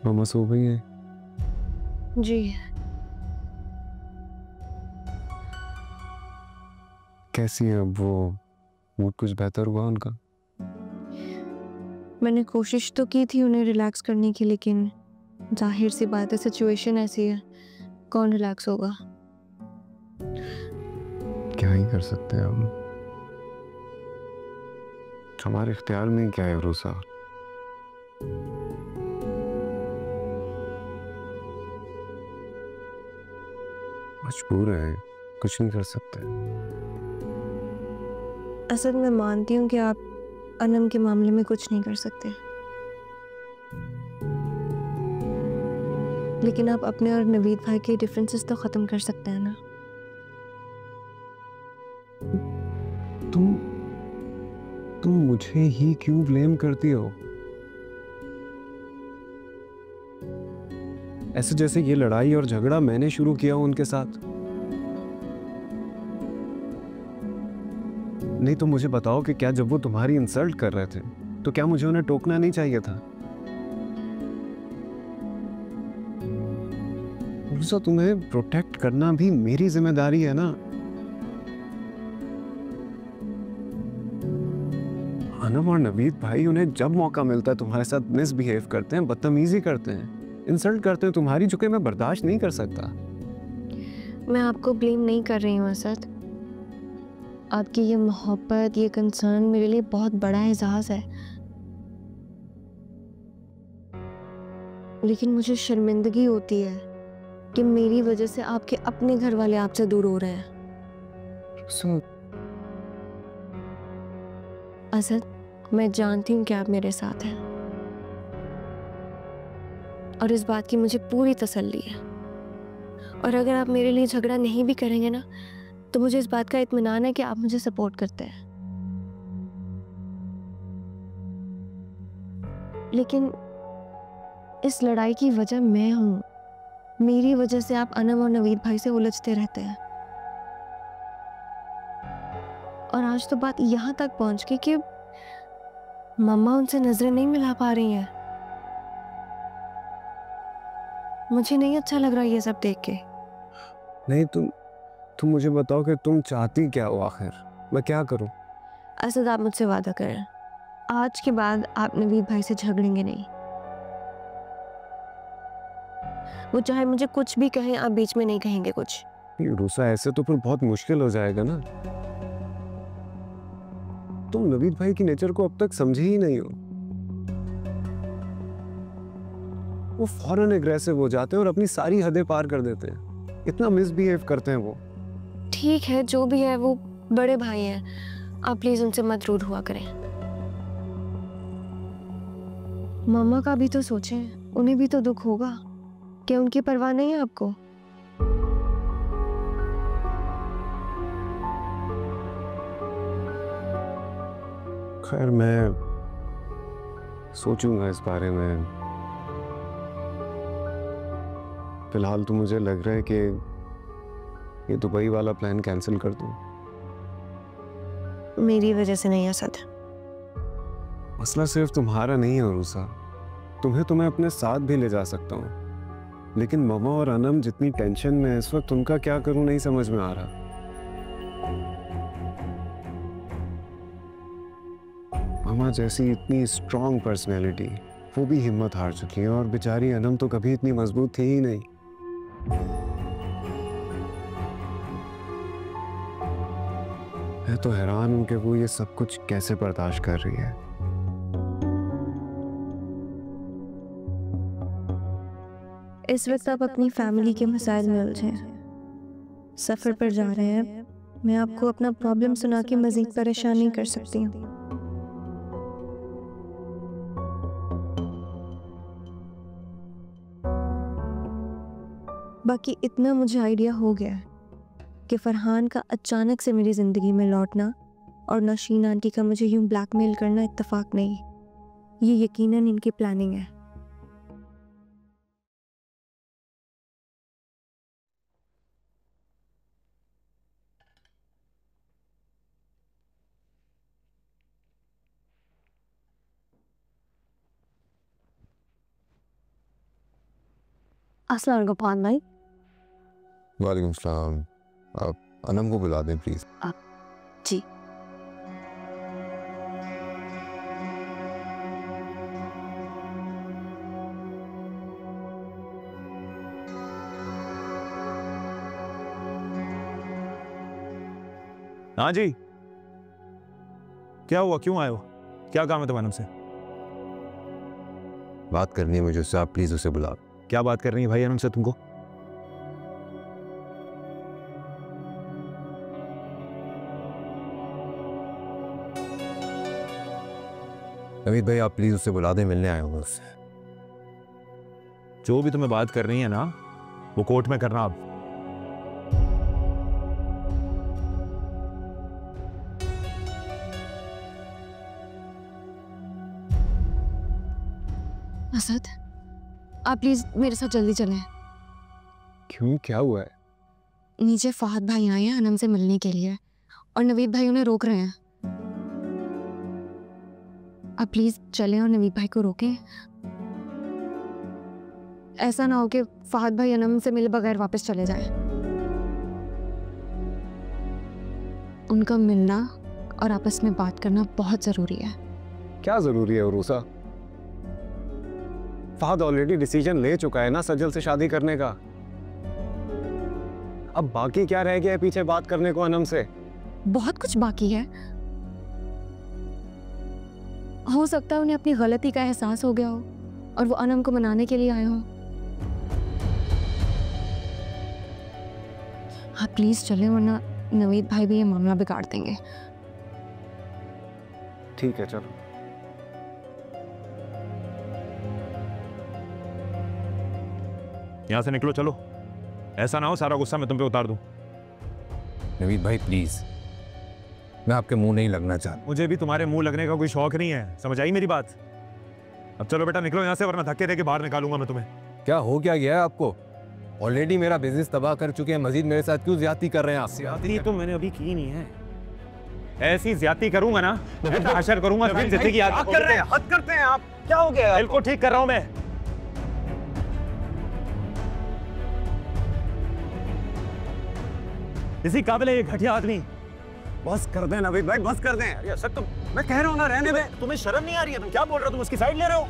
मामा सो गई है? जी। कैसी है अब वो? मूड कुछ बेहतर हुआ उनका? मैंने कोशिश तो की थी उन्हें रिलैक्स करने की, लेकिन जाहिर सी बात है सिचुएशन ऐसी है, कौन रिलैक्स होगा। क्या ही कर सकते हैं हम? हमारे इख्तियार में क्या है भरोसा? मजबूर है, कुछ नहीं कर सकते। असल मैं मानती हूँ कि आप अनम के मामले में कुछ नहीं कर सकते, लेकिन आप अपने और नवीद भाई के डिफरेंसेस तो ख़त्म कर सकते हैं ना। तुम तुम मुझे ही क्यों ब्लेम करती हो? ऐसे जैसे ये लड़ाई और झगड़ा मैंने शुरू किया हूं उनके साथ। नहीं तो मुझे बताओ कि क्या जब वो तुम्हारी इंसल्ट कर रहे थे तो क्या मुझे उन्हें टोकना नहीं चाहिए था? उल्सा तुम्हें प्रोटेक्ट करना भी मेरी जिम्मेदारी है ना। अनम और नवीद भाई उन्हें जब मौका मिलता है तुम्हारे साथ मिसबिहेव करते हैं, बदतमीजी करते हैं, इंसल्ट करते हैं तुम्हारी, जो कि मैं बर्दाश्त नहीं कर सकता। मैं आपको ब्लेम नहीं कर रही हूँ असद। आपकी ये मोहब्बत, ये कंसर्न मेरे लिए बहुत बड़ा एहसास है, लेकिन मुझे शर्मिंदगी होती है कि मेरी वजह से आपके अपने घर वाले आपसे दूर हो रहे हैं। सो असद, मैं जानती हूँ कि आप मेरे साथ हैं और इस बात की मुझे पूरी तसल्ली है। और अगर आप मेरे लिए झगड़ा नहीं भी करेंगे ना, तो मुझे इस बात का इत्मीनान है कि आप मुझे सपोर्ट करते हैं। लेकिन इस लड़ाई की वजह मैं हूँ। मेरी वजह से आप अनम और नवीद भाई से उलझते रहते हैं, और आज तो बात यहाँ तक पहुँच गई कि मम्मा उनसे नजरें नहीं मिला पा रही हैं। मुझे नहीं अच्छा लग रहा ये सब देख के। नहीं, तुम मुझे बताओ कि तुम चाहती क्या हो आखिर? मैं क्या करूं? असद, आप मुझसे वादा करें, आज के बाद आप नवीद भाई से झगड़ेंगे नहीं। वो चाहे मुझे कुछ भी कहें, आप बीच में नहीं कहेंगे कुछ। रूसा, ऐसे तो फिर बहुत मुश्किल हो जाएगा ना। तुम नवीद भाई की नेचर को अब तक समझे ही नहीं हो। वो फौरन एग्रेसिव हो जाते हैं और अपनी सारी हदें पार कर देते हैं। इतना मिसबिहेव करते हैं वो। ठीक है, जो भी है, वो बड़े भाई हैं, आप प्लीज उनसे मत रूड हुआ करें। मम्मा का भी तो सोचें, उन्हें भी तो दुख होगा। क्या उनकी परवाह नहीं है आपको? खैर, मैं सोचूंगा इस बारे में। फिलहाल तो मुझे लग रहा है कि ये दुबई वाला प्लान कैंसिल कर दूं। मेरी वजह से नहीं असद। मसला सिर्फ तुम्हारा नहीं है रूसा। तुम्हें तो मैं अपने साथ भी ले जा सकता हूँ, लेकिन ममा और अनम जितनी टेंशन में है इस वक्त, उनका क्या करूं नहीं समझ में आ रहा। ममा जैसी इतनी स्ट्रॉन्ग पर्सनैलिटी, वो भी हिम्मत हार चुकी है, और बेचारी अनम तो कभी इतनी मजबूत थी ही नहीं। मैं तो हैरान हूं कि वो ये सब कुछ कैसे बर्दाश्त कर रही है। इस वक्त आप अपनी फैमिली के मसाइल में उलझे हैं, सफ़र पर जा रहे हैं। मैं आपको अपना प्रॉब्लम सुना के मज़ीद परेशान नहीं कर सकती हूँ। बाकी इतना मुझे आइडिया हो गया है कि फरहान का अचानक से मेरी ज़िंदगी में लौटना और नौशीन आंटी का मुझे यूं ब्लैकमेल करना इत्तेफाक नहीं, ये यकीनन इनकी प्लानिंग है। अस्सलाम वालेकुम फहाद भाई। वालेकुम सलाम। आप अनम को बुला दें प्लीज। जी। हाँ जी, क्या हुआ, क्यों आए हो, क्या काम है तुम्हारे से? बात करनी है मुझे उससे, आप प्लीज उसे बुला। क्या बात करनी है भाई अनम से तुमको? नवीद भाई आप प्लीज उसे बुला दें, मिलने आया हूँ उससे। जो भी तुम्हें बात करनी है ना, वो कोर्ट में करना अब। असद, आप प्लीज मेरे साथ जल्दी चलें। क्यों, क्या हुआ है? नीचे फहद भाई आए हैं अनम से मिलने के लिए और नवीद भाई उन्हें रोक रहे हैं। आप प्लीज चलें और नवीद भाई को रोकें। ऐसा ना हो कि फहद भाई अनम से मिले बगैर वापस चले जाएं। उनका मिलना और आपस में बात करना बहुत जरूरी है। क्या जरूरी है उरूसा? फहद ऑलरेडी डिसीजन ले चुका है ना सजल से शादी करने का। अब बाकी क्या रह गया है पीछे बात करने को अनम से? बहुत कुछ बाकी है। हो सकता है उन्हें अपनी गलती का एहसास हो गया हो और वो अनम को मनाने के लिए आए हो। हाँ प्लीज चले, वरना नवीद भाई भी ये मामला बिगाड़ देंगे। ठीक है चलो। यहां से निकलो, चलो। ऐसा ना हो सारा गुस्सा मैं तुम पे उतार दूं। नवीद भाई प्लीज, मैं आपके मुंह नहीं लगना चाहता। मुझे भी तुम्हारे मुंह लगने का कोई शौक नहीं है, समझ आई मेरी बात? अब चलो बेटा निकलो यहां से, वरना धक्के देके बाहर निकालूंगा मैं तुम्हें। क्या हो क्या गया है आपको? ऑलरेडी मेरा बिजनेस तबाह कर चुके हैं, मजीद मेरे साथ क्यों ज्यादती कर रहे हैं आप? ज्यादती तो मैंने अभी की नहीं है। ऐसी ज्यादती करूंगा ना, हशर करूंगा। हद करते हैं आप। क्या हो गया? बिल्कुल ठीक कर रहा हूं मैं। इसी काबिल है ये घटिया आदमी। बस कर दें नवीद भाई, बस कर दें। अरे सर, तुम, मैं कह रहा हूं ना रहने दे। तुम्हें शर्म नहीं आ रही है? तुम क्या बोल रहे हो? तुम उसकी साइड ले रहे हो।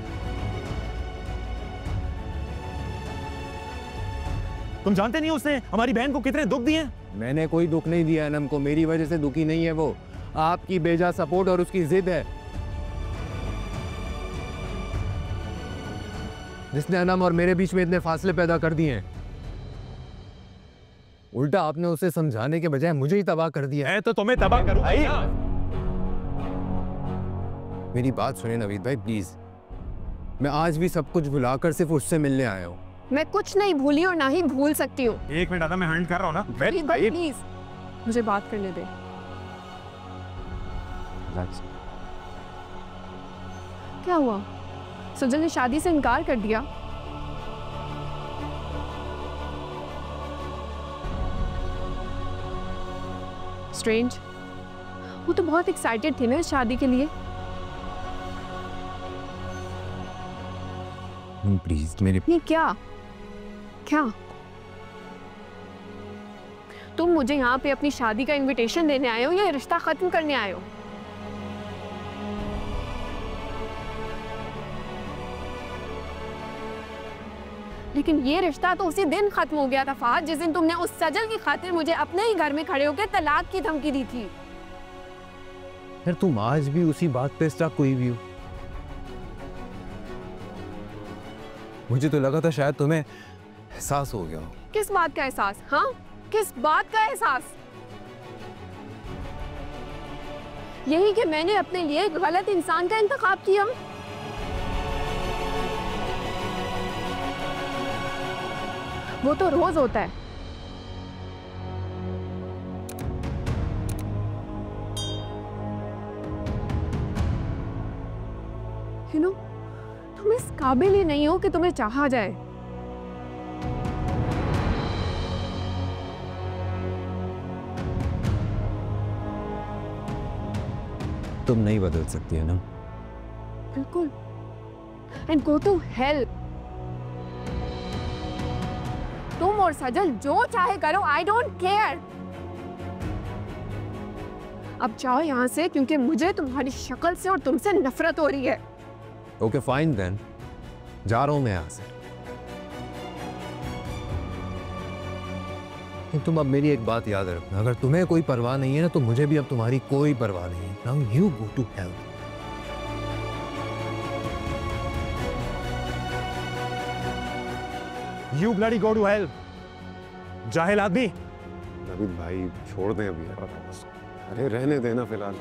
तुम जानते नहीं हो उसने हमारी बहन को कितने दुख दिए? मैंने कोई दुख नहीं दिया अनम को, मेरी वजह से दुखी नहीं है वो। आपकी बेजा सपोर्ट और उसकी जिद है जिसने अनम और मेरे बीच में इतने फासले पैदा कर दिए हैं। उल्टा आपने उसे समझाने के बजाय मुझे ही तबाह कर दिया है। मैं तो तुम्हें तबाह करूं भाई। मेरी बात सुनिए नवीद भाई प्लीज। मैं आज भी सब कुछ भुलाकर सिर्फ उससे मिलने आया हूँ। मैं कुछ नहीं भूली और ना ही भूल सकती हूँ। एक मिनट आधा, मैं हैंडल कर रहा हूँ ना। प्लीज मुझे बात करने दे। क्या हुआ? सजल ने शादी से इनकार कर दिया? स्ट्रेंज। वो तो बहुत एक्साइटेड थे ना इस शादी के लिए। प्लीज मेरे ये क्या तुम मुझे यहाँ पे अपनी शादी का इनविटेशन देने आए हो या रिश्ता खत्म करने आए हो? लेकिन ये रिश्ता तो उसी दिन खत्म हो गया था फहद, जिस दिन तुमने उस सजल की खातिर मुझे अपने ही घर में खड़े होकर तलाक की धमकी दी थी। यार तुम आज भी उसी बात पे स्टक हुई भी हो। मुझे तो लगा था शायद तुम्हें एहसास हो गया हो। किस बात का एहसास? हाँ, किस बात का एहसास? यही कि मैंने अपने लिए एक गलत इंसान का इंतखाब किया। वो तो रोज होता है। तुम इस काबिल ही नहीं हो कि तुम्हें चाहा जाए। तुम नहीं बदल सकती है ना? बिल्कुल। And go to help. तुम और सजल जो चाहे करो, आई डोंट केयर। अब जाओ यहाँ से, क्योंकि मुझे तुम्हारी शक्ल से और तुमसे नफरत हो रही है। ओके फाइन देन, जा रहा हूं मैं यहाँ से। लेकिन तुम अब मेरी एक बात याद रखना, अगर तुम्हें कोई परवाह नहीं है ना, तो मुझे भी अब तुम्हारी कोई परवाह नहीं है। Now you go to hell. You bloody go to hell, जाहिल आदमी। नवीद भाई छोड़ दें अभी यार, अरे रहने देना फिलहाल।